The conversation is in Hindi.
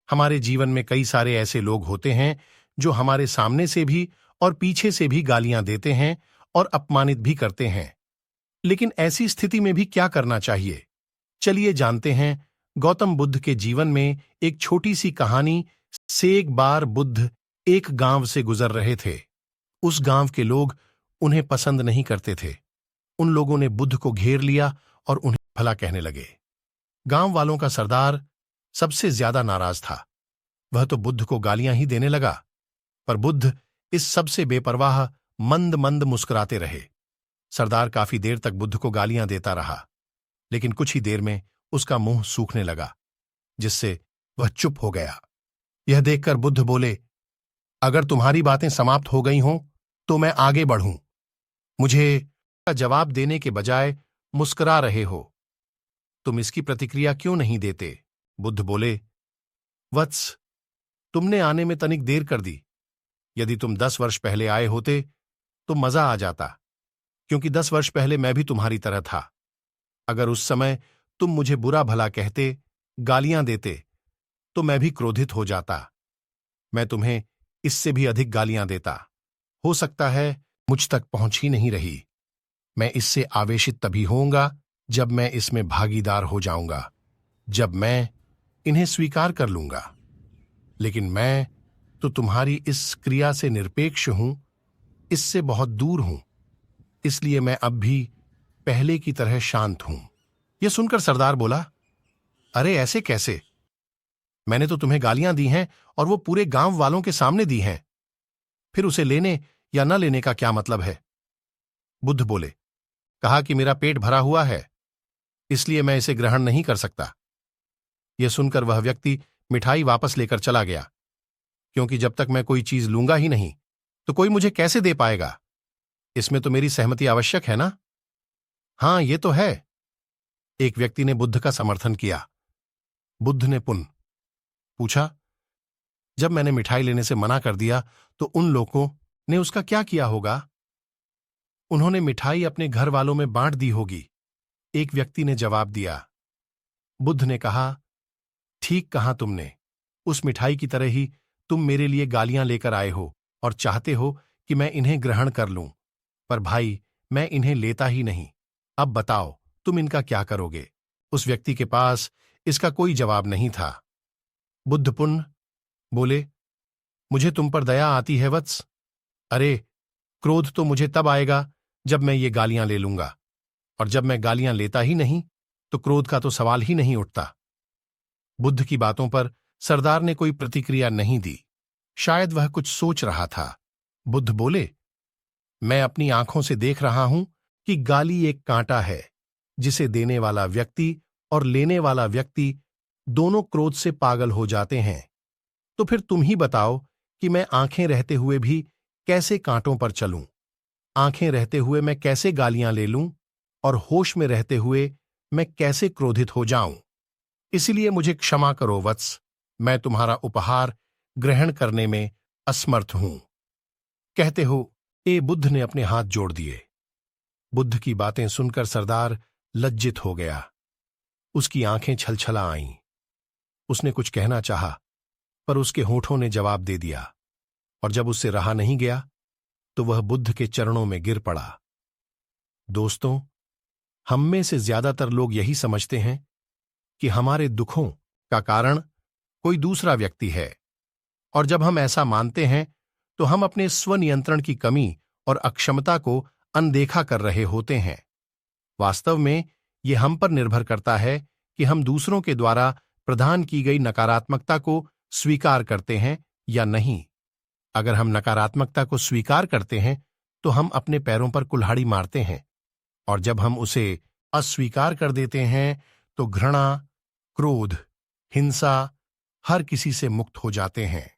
हमारे जीवन में कई सारे ऐसे लोग होते हैं जो हमारे सामने से भी और पीछे से भी गालियां देते हैं और अपमानित भी करते हैं। लेकिन ऐसी स्थिति में भी क्या करना चाहिए? चलिए जानते हैं। गौतम बुद्ध के जीवन में एक छोटी सी कहानी से। एक बार बुद्ध एक गांव से गुजर रहे थे। उस गांव के लोग उन्हें पसंद नहीं करते थे। उन लोगों ने बुद्ध को घेर लिया और उन्हें भला कहने लगे। गांव वालों का सरदार सबसे ज्यादा नाराज था। वह तो बुद्ध को गालियां ही देने लगा, पर बुद्ध इस सब से बेपरवाह मंद मंद मुस्कुराते रहे। सरदार काफी देर तक बुद्ध को गालियां देता रहा, लेकिन कुछ ही देर में उसका मुंह सूखने लगा, जिससे वह चुप हो गया। यह देखकर बुद्ध बोले, अगर तुम्हारी बातें समाप्त हो गई हों तो मैं आगे बढ़ूं। मुझे जवाब देने के बजाय मुस्कुरा रहे हो, तुम इसकी प्रतिक्रिया क्यों नहीं देते? बुद्ध बोले, वत्स, तुमने आने में तनिक देर कर दी। यदि तुम 10 वर्ष पहले आए होते तो मजा आ जाता, क्योंकि 10 वर्ष पहले मैं भी तुम्हारी तरह था। अगर उस समय तुम मुझे बुरा भला कहते, गालियां देते, तो मैं भी क्रोधित हो जाता। मैं तुम्हें इससे भी अधिक गालियां देता। हो सकता है मुझ तक पहुंच ही नहीं रही। मैं इससे आवेशित तभी होऊंगा जब मैं इसमें भागीदार हो जाऊंगा, जब मैं इन्हें स्वीकार कर लूंगा। लेकिन मैं तो तुम्हारी इस क्रिया से निरपेक्ष हूं, इससे बहुत दूर हूं। इसलिए मैं अब भी पहले की तरह शांत हूं। यह सुनकर सरदार बोला, अरे ऐसे कैसे? मैंने तो तुम्हें गालियां दी हैं और वो पूरे गांव वालों के सामने दी हैं। फिर उसे लेने या न लेने का क्या मतलब है? बुद्ध बोले, कहा कि मेरा पेट भरा हुआ है, इसलिए मैं इसे ग्रहण नहीं कर सकता। यह सुनकर वह व्यक्ति मिठाई वापस लेकर चला गया, क्योंकि जब तक मैं कोई चीज लूंगा ही नहीं तो कोई मुझे कैसे दे पाएगा? इसमें तो मेरी सहमति आवश्यक है ना? हां, यह तो है। एक व्यक्ति ने बुद्ध का समर्थन किया। बुद्ध ने पुनः पूछा, जब मैंने मिठाई लेने से मना कर दिया तो उन लोगों ने उसका क्या किया होगा? उन्होंने मिठाई अपने घर वालों में बांट दी होगी, एक व्यक्ति ने जवाब दिया। बुद्ध ने कहा, ठीक कहा तुमने। उस मिठाई की तरह ही तुम मेरे लिए गालियां लेकर आए हो और चाहते हो कि मैं इन्हें ग्रहण कर लूं, पर भाई मैं इन्हें लेता ही नहीं। अब बताओ तुम इनका क्या करोगे? उस व्यक्ति के पास इसका कोई जवाब नहीं था। बुद्ध पुनः बोले, मुझे तुम पर दया आती है वत्स। अरे, क्रोध तो मुझे तब आएगा जब मैं ये गालियां ले लूंगा, और जब मैं गालियां लेता ही नहीं तो क्रोध का तो सवाल ही नहीं उठता। बुद्ध की बातों पर सरदार ने कोई प्रतिक्रिया नहीं दी। शायद वह कुछ सोच रहा था। बुद्ध बोले, मैं अपनी आंखों से देख रहा हूं कि गाली एक कांटा है, जिसे देने वाला व्यक्ति और लेने वाला व्यक्ति दोनों क्रोध से पागल हो जाते हैं। तो फिर तुम ही बताओ कि मैं आंखें रहते हुए भी कैसे कांटों पर चलूं? आंखें रहते हुए मैं कैसे गालियां ले लूं? और होश में रहते हुए मैं कैसे क्रोधित हो जाऊं? इसलिए मुझे क्षमा करो वत्स, मैं तुम्हारा उपहार ग्रहण करने में असमर्थ हूं। कहते हो बुद्ध ने अपने हाथ जोड़ दिए। बुद्ध की बातें सुनकर सरदार लज्जित हो गया। उसकी आंखें छलछला आईं। उसने कुछ कहना चाहा, पर उसके होठों ने जवाब दे दिया, और जब उससे रहा नहीं गया तो वह बुद्ध के चरणों में गिर पड़ा। दोस्तों, हम में से ज्यादातर लोग यही समझते हैं कि हमारे दुखों का कारण कोई दूसरा व्यक्ति है, और जब हम ऐसा मानते हैं तो हम अपने स्वनियंत्रण की कमी और अक्षमता को अनदेखा कर रहे होते हैं। वास्तव में यह हम पर निर्भर करता है कि हम दूसरों के द्वारा प्रदान की गई नकारात्मकता को स्वीकार करते हैं या नहीं। अगर हम नकारात्मकता को स्वीकार करते हैं तो हम अपने पैरों पर कुल्हाड़ी मारते हैं, और जब हम उसे अस्वीकार कर देते हैं तो घृणा, क्रोध, हिंसा हर किसी से मुक्त हो जाते हैं।